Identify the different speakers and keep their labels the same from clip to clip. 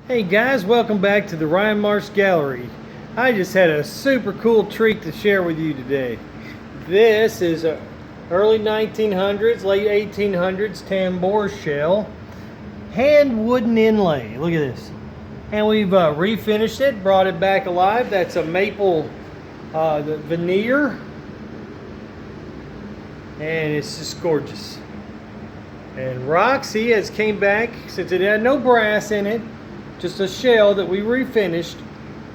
Speaker 1: Hey guys, welcome back to the Ryan Marsh Gallery. I just had a super cool treat to share with you today. This is a early 1900s, late 1800s tambour shell, hand wooden inlay. Look at this. And we've refinished it, brought it back alive. That's a maple the veneer. And it's just gorgeous. And Roxie has came back, since it had no brass in it, just a shell that we refinished.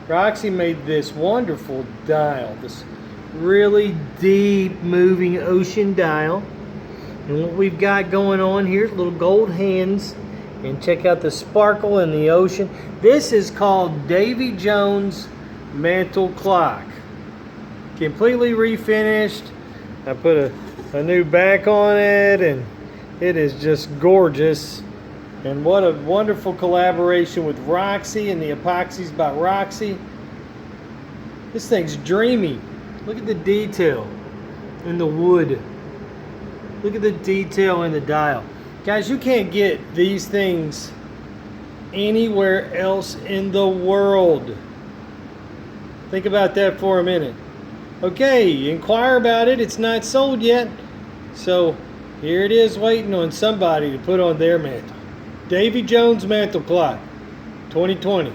Speaker 1: Roxie made this wonderful dial, this really deep moving ocean dial. And what we've got going on here is little gold hands, and check out the sparkle in the ocean. This is called Davy Jones mantel clock. Completely refinished. I put a new back on it, and it is just gorgeous. And what a wonderful collaboration with Roxie and the Epoxies by Roxie. This thing's dreamy. Look at the detail in the wood. Look at the detail in the dial. Guys, you can't get these things anywhere else in the world. Think about that for a minute. Okay, inquire about it. It's not sold yet. So here it is, waiting on somebody to put on their mantle. Davy Jones mantel clock, 2020.